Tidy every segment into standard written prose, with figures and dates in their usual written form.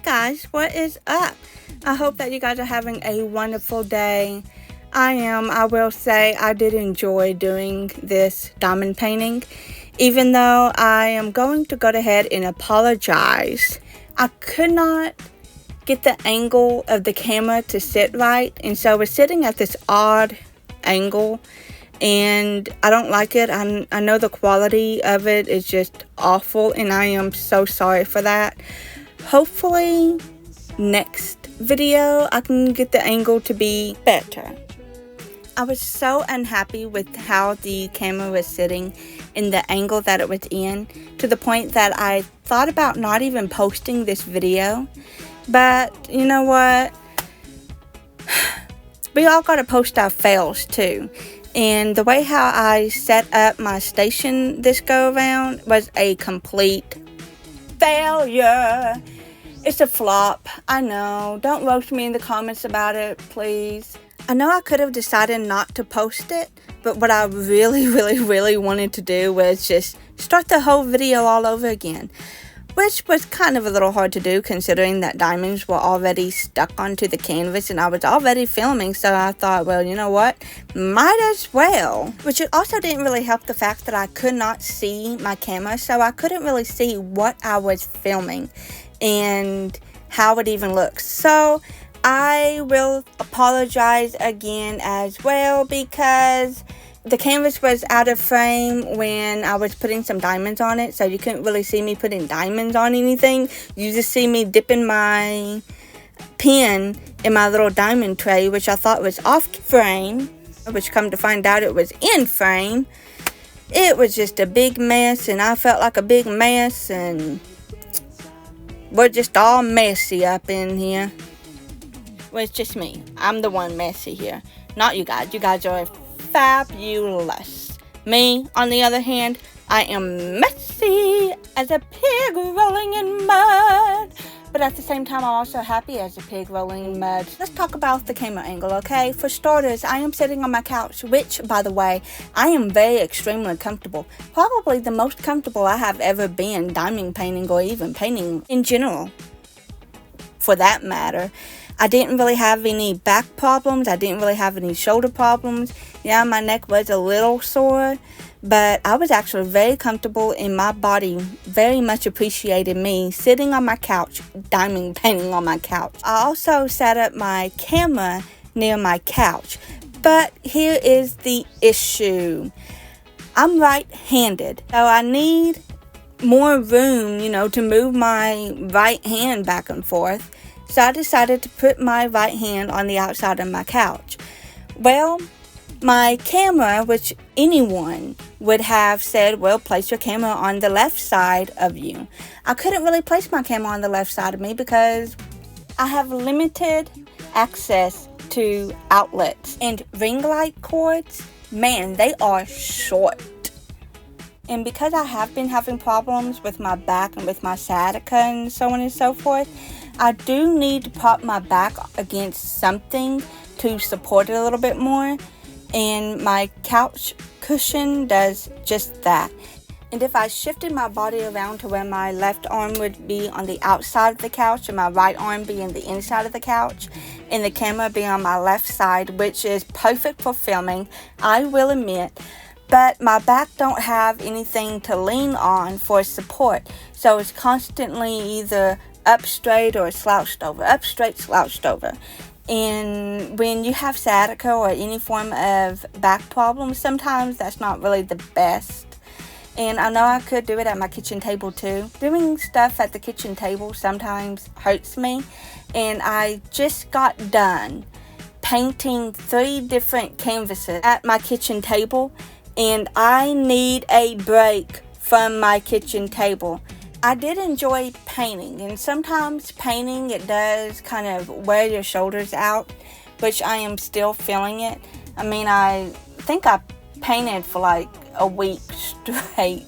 guys, what is up? I hope that you guys are having a wonderful day. I am. I will say I did enjoy doing this diamond painting, even though I am going to go ahead and apologize. I could not get the angle of the camera to sit right, and so we're sitting at this odd angle, and I don't like it. I know the quality of it is just awful, and I am so sorry for that. Hopefully next video I can get the angle to be better. I was so unhappy with how the camera was sitting in the angle that it was in, to the point that I thought about not even posting this video. But you know what? We all gotta post our fails too. And the way how I set up my station this go around was a complete failure. It's a flop. I know. Don't roast me in the comments about it, please. I know I could have decided not to post it, but what I really wanted to do was just start the whole video all over again, which was kind of a little hard to do considering that diamonds were already stuck onto the canvas and I was already filming. So I thought, well, you know what, might as well. Which it also didn't really help the fact that I could not see my camera, so I couldn't really see what I was filming and how it even looks. So I will apologize again as well, because the canvas was out of frame when I was putting some diamonds on it, so you couldn't really see me putting diamonds on anything. You just see me dipping my pen in my little diamond tray, which I thought was off frame, which come to find out it was in frame. It was just a big mess, and I felt like a big mess, and we're just all messy up in here. Well, it's just me. I'm the one messy here, not you guys. You guys are fabulous. Me, on the other hand, I am messy as a pig rolling in mud. But at the same time, I'm also happy as a pig rolling in mud. Let's talk about the camera angle, okay? For starters, I am sitting on my couch, which, by the way, I am very extremely comfortable. Probably the most comfortable I have ever been diamond painting, or even painting in general, for that matter. I didn't really have any back problems. I didn't really have any shoulder problems. Yeah, my neck was a little sore, but I was actually very comfortable, and my body very much appreciated me sitting on my couch, diamond painting on my couch. I also set up my camera near my couch, but here is the issue. I'm right-handed, so I need more room, to move my right hand back and forth. So I decided to put my right hand on the outside of my couch. Well, my camera, which anyone would have said, well, place your camera on the left side of you. I couldn't really place my camera on the left side of me because I have limited access to outlets. And ring light cords, man, they are short. And because I have been having problems with my back and with my sciatica and so on and so forth, I do need to prop my back against something to support it a little bit more, and my couch cushion does just that. And if I shifted my body around to where my left arm would be on the outside of the couch and my right arm be in the inside of the couch, and the camera be on my left side, which is perfect for filming, I will admit, but my back don't have anything to lean on for support, so it's constantly either up straight or slouched over, up straight, slouched over. And when you have sciatica or any form of back problems, sometimes that's not really the best. And I know I could do it at my kitchen table too. Doing stuff at the kitchen table sometimes hurts me. And I just got done painting 3 different canvases at my kitchen table, and I need a break from my kitchen table. I did enjoy painting, and sometimes painting, it does kind of wear your shoulders out, which I am still feeling it. I mean, I think I painted for like a week straight.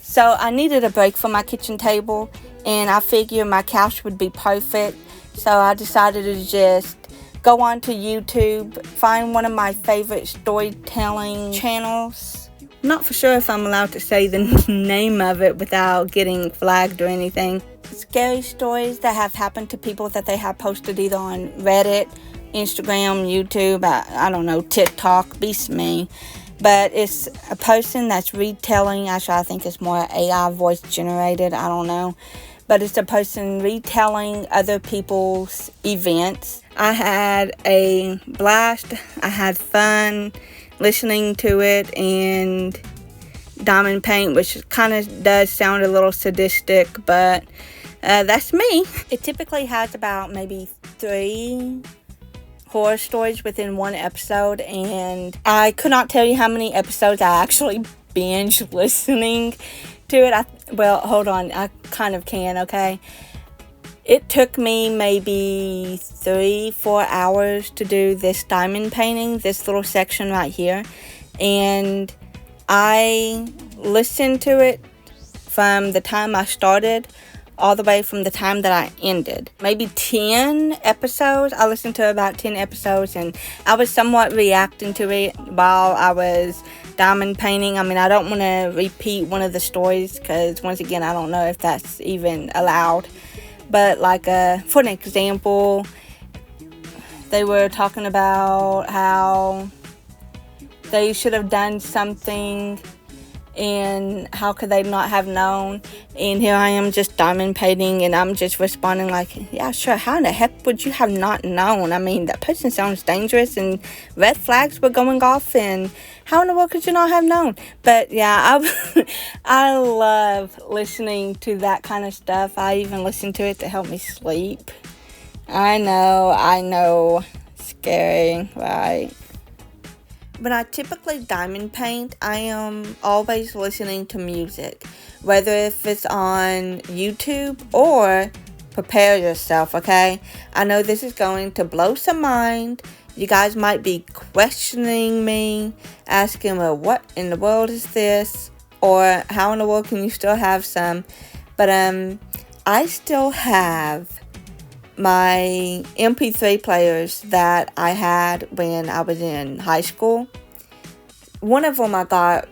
So I needed a break from my kitchen table, and I figured my couch would be perfect. So I decided to just go onto YouTube, find one of my favorite storytelling channels. Not for sure if I'm allowed to say the name of it without getting flagged or anything. scary stories that have happened to people that they have posted either on Reddit, Instagram, YouTube, I don't know, TikTok, beats me. But it's a person that's retelling. Actually, I think it's more AI voice generated. I don't know. But it's a person retelling other people's events. I had a blast. I had fun listening to it and diamond paint, which kind of does sound a little sadistic, but that's me. It typically has about maybe 3 horror stories within one episode, and I could not tell you how many episodes I actually binge listening to it. Well, hold on, I kind of can, okay? It took me maybe 3-4 hours to do this diamond painting, this little section right here, and I listened to it from the time I started all the way from the time that I ended. Maybe 10 episodes. I listened to about 10 episodes, and I was somewhat reacting to it while I was diamond painting. I mean, I don't want to repeat one of the stories because, once again, I don't know if that's even allowed. But, like, for an example, they were talking about how they should have done something and how could they not have known, and here I am just diamond painting, and I'm just responding like, yeah, sure, how in the heck would you have not known? I mean, that person sounds dangerous, and red flags were going off, and how in the world could you not have known? But yeah, I love listening to that kind of stuff. I even listen to it to help me sleep. I know, scary, right? When I typically diamond paint, I am always listening to music, whether if it's on YouTube or prepare yourself, okay? I know this is going to blow some mind. You guys might be questioning me, asking, well, what in the world is this? Or how in the world can you still have some? But I still have my MP3 players that I had when I was in high school. One of them I got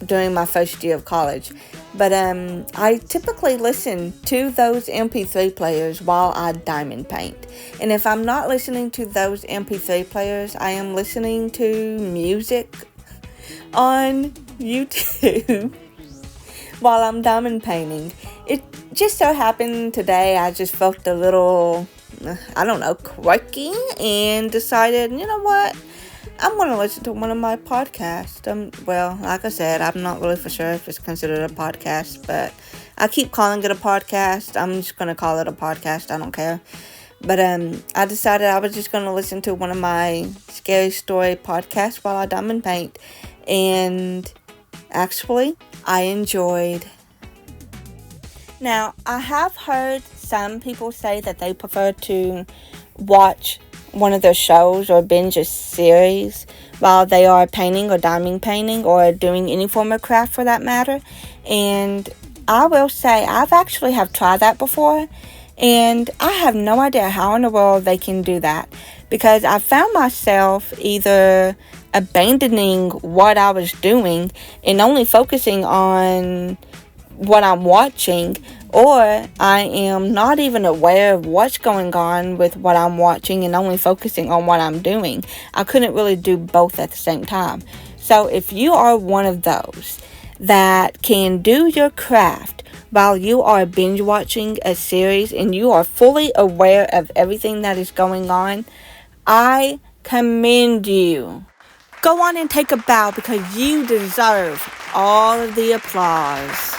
during my first year of college. But I typically listen to those MP3 players while I diamond paint. And if I'm not listening to those MP3 players, I am listening to music on YouTube while I'm diamond painting. It just so happened today I just felt a little, I don't know, quirky, and decided, you know what, I'm going to listen to one of my podcasts. Well, like I said, I'm not really for sure if it's considered a podcast, but I keep calling it a podcast. I'm just going to call it a podcast. I don't care. But I decided I was just going to listen to one of my scary story podcasts while I diamond paint. And actually, I enjoyed. Now, I have heard some people say that they prefer to watch one of their shows or binge a series while they are painting or diamond painting or doing any form of craft for that matter. And I will say I've actually have tried that before, and I have no idea how in the world they can do that, because I found myself either abandoning what I was doing and only focusing on what I'm watching, or I am not even aware of what's going on with what I'm watching and only focusing on what I'm doing. I couldn't really do both at the same time. So if you are one of those that can do your craft while you are binge watching a series and you are fully aware of everything that is going on, I commend you. Go on and take a bow, because you deserve all of the applause.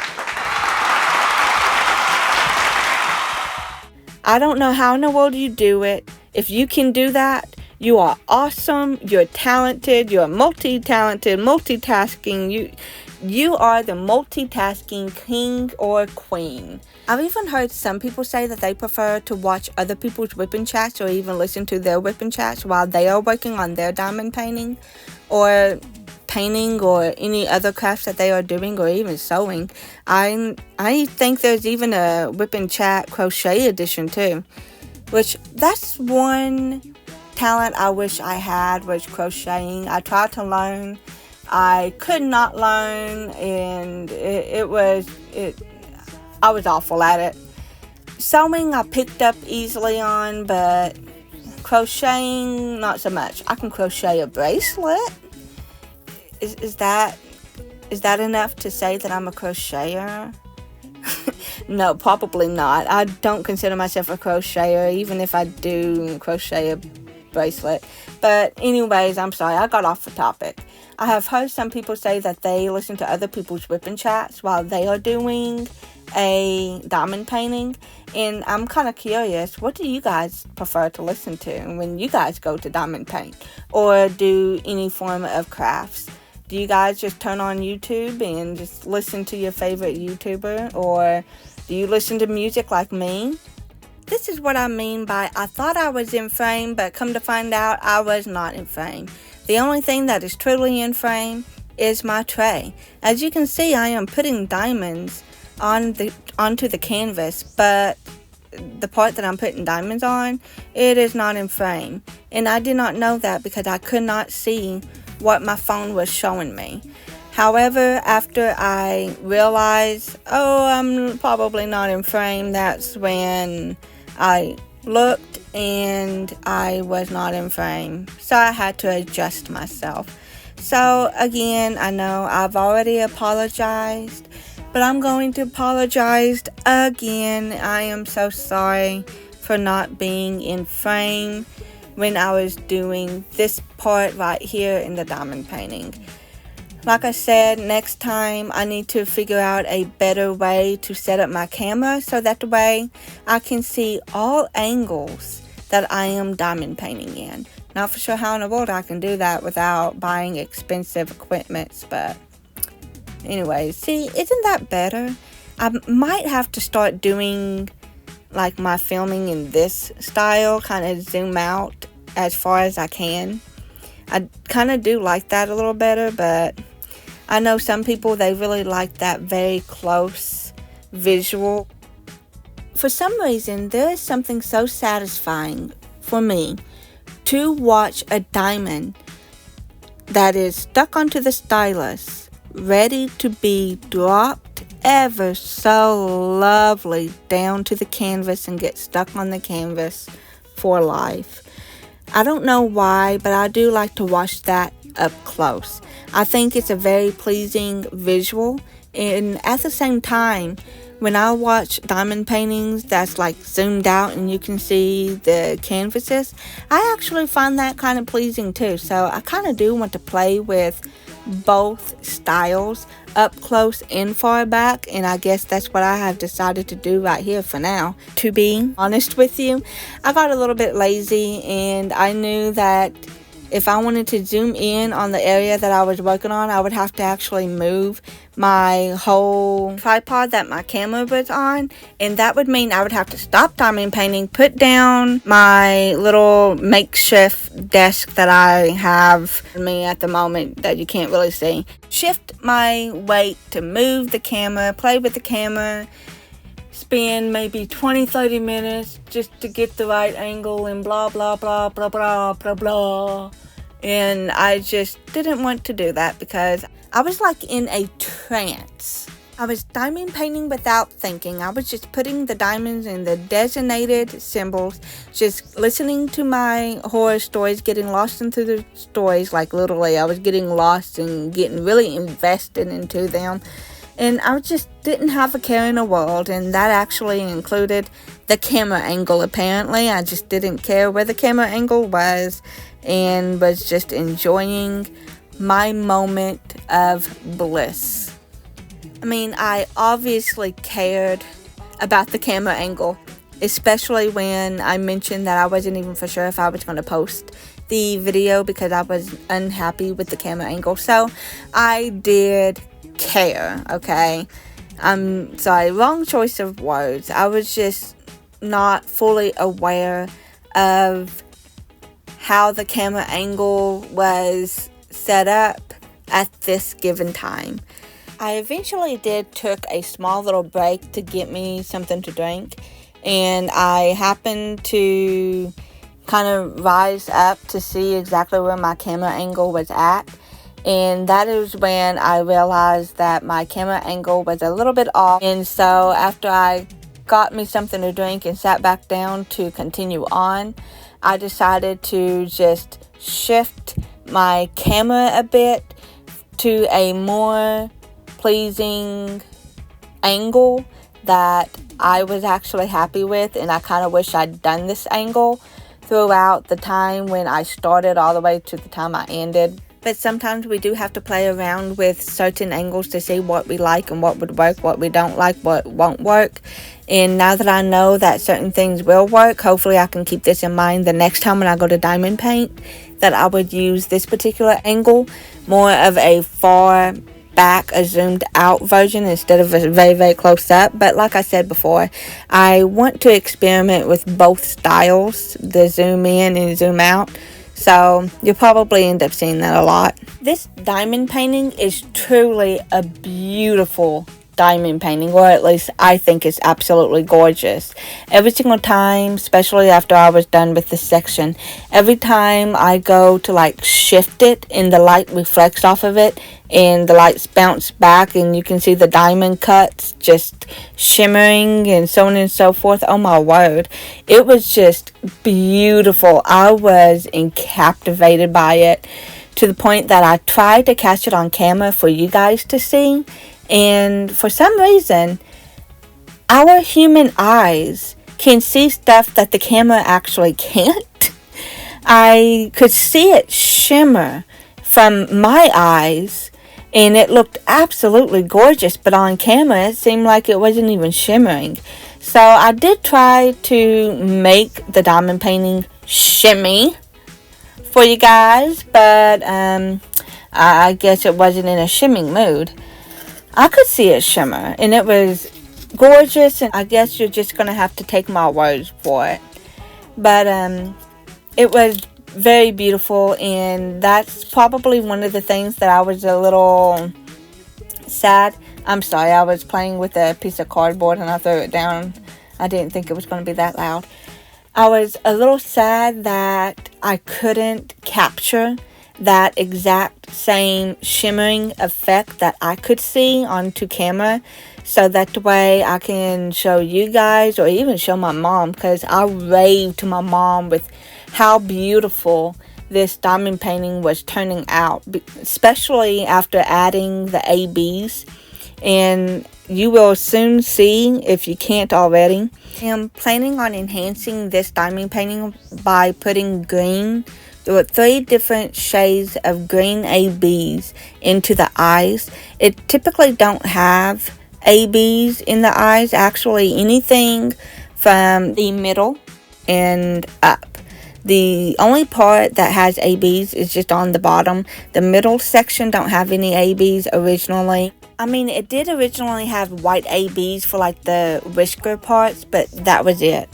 I don't know how in the world you do it. If you can do that, you are awesome. You're talented. You're multi-talented, multitasking. You are the multitasking king or queen. I've even heard some people say that they prefer to watch other people's WIP and Chats, or even listen to their WIP and Chats while they are working on their diamond painting or painting or any other crafts that they are doing, or even sewing. I think there's even a WIP and Chat crochet edition too, which that's one talent I wish I had, was crocheting. I tried to learn. I could not learn, and I was awful at it. Sewing I picked up easily on, but crocheting not so much. I can crochet a bracelet. Is that enough to say that I'm a crocheter? No, probably not. I don't consider myself a crocheter, even if I do crochet a bracelet. But anyways, I'm sorry, I got off the topic. I have heard some people say that they listen to other people's WIP and Chats while they are doing a diamond painting. And I'm kind of curious, what do you guys prefer to listen to when you guys go to diamond paint or do any form of crafts? Do you guys just turn on YouTube and just listen to your favorite YouTuber, or do you listen to music like me? This is what I mean by I thought I was in frame, but come to find out I was not in frame. The only thing that is truly in frame is my tray. As you can see, I am putting diamonds onto the canvas, but the part that I'm putting diamonds on, it is not in frame. And I did not know that because I could not see what my phone was showing me. However, after I realized, I'm probably not in frame, that's when I looked and I was not in frame. So I had to adjust myself. So again, I know I've already apologized, but I'm going to apologize again. I am so sorry for not being in frame when I was doing this part right here in the diamond painting. Like I said, next time I need to figure out a better way to set up my camera so that the way I can see all angles that I am diamond painting in. Not for sure how in the world I can do that without buying expensive equipment, but anyways, see, isn't that better? I might have to start doing like my filming in this style, kind of zoom out as far as I can. I kind of do like that a little better, but I know some people, they really like that very close visual. For some reason, there is something so satisfying for me to watch a diamond that is stuck onto the stylus, ready to be dropped ever so lovely down to the canvas and get stuck on the canvas for life. I don't know why, but I do like to watch that up close. I think it's a very pleasing visual, and at the same time, when I watch diamond paintings that's like zoomed out and you can see the canvases, I actually find that kind of pleasing too. So I kind of do want to play with both styles, up close and far back, and I guess that's what I have decided to do right here for now. To be honest with you, I got a little bit lazy, and I knew that if I wanted to zoom in on the area that I was working on, I would have to actually move my whole tripod that my camera was on, and that would mean I would have to stop diamond painting, put down my little makeshift desk that I have for me at the moment that you can't really see, shift my weight to move the camera, play with the camera, spend maybe 20-30 minutes just to get the right angle and blah blah blah blah blah blah blah. And I just didn't want to do that because I was like in a trance. I was diamond painting without thinking. I was just putting the diamonds in the designated symbols, just listening to my horror stories, getting lost into the stories. Like literally, I was getting lost and getting really invested into them. And I just didn't have a care in the world, and that actually included the camera angle, apparently. I just didn't care where the camera angle was and was just enjoying my moment of bliss. I mean, I obviously cared about the camera angle, especially when I mentioned that I wasn't even for sure if I was going to post the video because I was unhappy with the camera angle. So I did care, okay? I'm sorry, wrong choice of words. I was just not fully aware of how the camera angle was set up at this given time. I eventually took a small little break to get me something to drink, and I happened to kind of rise up to see exactly where my camera angle was at. And that is when I realized that my camera angle was a little bit off. And so after I got me something to drink and sat back down to continue on, I decided to just shift my camera a bit to a more pleasing angle that I was actually happy with, and I kind of wish I'd done this angle throughout the time when I started all the way to the time I ended. But sometimes we do have to play around with certain angles to see what we like and what would work, what we don't like, what won't work. And now that I know that certain things will work, hopefully I can keep this in mind the next time when I go to diamond paint, that I would use this particular angle, more of a far back, a zoomed out version instead of a very, very close up. But like I said before, I want to experiment with both styles, the zoom in and zoom out. So you'll probably end up seeing that a lot. This diamond painting is truly a beautiful diamond painting, or at least I think it's absolutely gorgeous. Every single time, especially after I was done with this section, every time I go to like shift it and the light reflects off of it and the lights bounce back and you can see the diamond cuts just shimmering and so on and so forth. Oh my word, it was just beautiful. I was captivated by it to the point that I tried to catch it on camera for you guys to see. And for some reason, our human eyes can see stuff that the camera actually can't. I could see it shimmer from my eyes, and it looked absolutely gorgeous, but on camera it seemed like it wasn't even shimmering. So I did try to make the diamond painting shimmy for you guys, but I guess it wasn't in a shimming mood. I could see it shimmer, and it was gorgeous, and I guess you're just going to have to take my words for it. But it was very beautiful, and that's probably one of the things that I was a little sad. I'm sorry, I was playing with a piece of cardboard, and I threw it down. I didn't think it was going to be that loud. I was a little sad that I couldn't capture that exact same shimmering effect that I could see onto camera, so that the way I can show you guys or even show my mom, because I raved to my mom with how beautiful this diamond painting was turning out, especially after adding the ABs. And you will soon see, if you can't already, I'm planning on enhancing this diamond painting by putting green, there were 3 different shades of green ABs into the eyes. It typically don't have ABs in the eyes, actually anything from the middle and up. The only part that has ABs is just on the bottom. The middle section don't have any ABs originally. I mean, it did originally have white ABs for like the whisker parts, but that was it.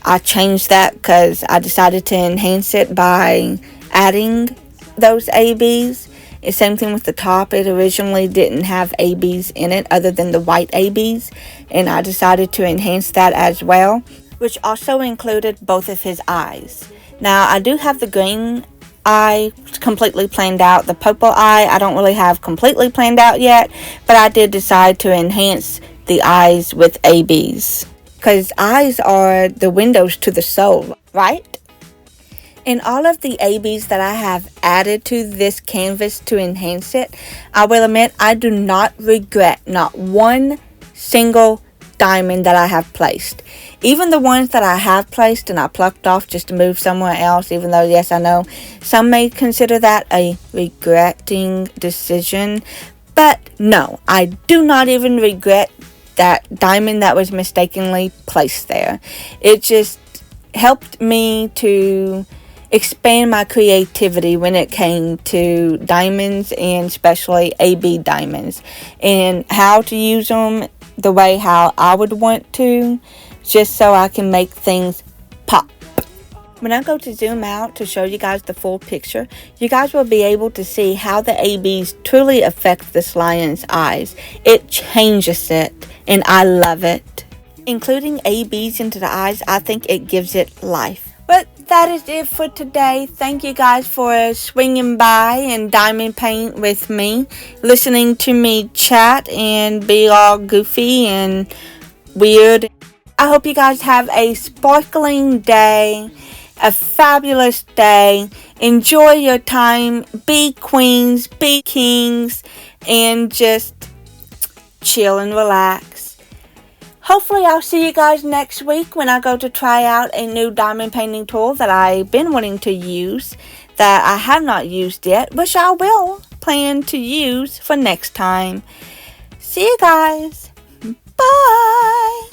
I changed that because I decided to enhance it by adding those ABs. The same thing with the top. It originally didn't have ABs in it other than the white ABs, and I decided to enhance that as well, which also included both of his eyes. Now, I do have the green eye completely planned out. The purple eye I don't really have completely planned out yet, but I did decide to enhance the eyes with ABs. Because eyes are the windows to the soul, right? And all of the ABs that I have added to this canvas to enhance it, I will admit I do not regret not one single diamond that I have placed. Even the ones that I have placed and I plucked off just to move somewhere else, even though, yes, I know some may consider that a regretting decision. But no, I do not even regret that diamond that was mistakenly placed there. It just helped me to expand my creativity when it came to diamonds, and especially AB diamonds, and how to use them the way how I would want to, just so I can make things pop. When I go to zoom out to show you guys the full picture, you guys will be able to see how the ABs truly affect this lion's eyes. It changes it, and I love it. Including ABs into the eyes, I think it gives it life. But that is it for today. Thank you guys for swinging by and diamond paint with me, listening to me chat and be all goofy and weird. I hope you guys have a sparkling day, a fabulous day. Enjoy your time. Be queens, be kings, and just chill and relax. Hopefully I'll see you guys next week when I go to try out a new diamond painting tool that I've been wanting to use that I have not used yet, which I will plan to use for next time. See you guys. Bye.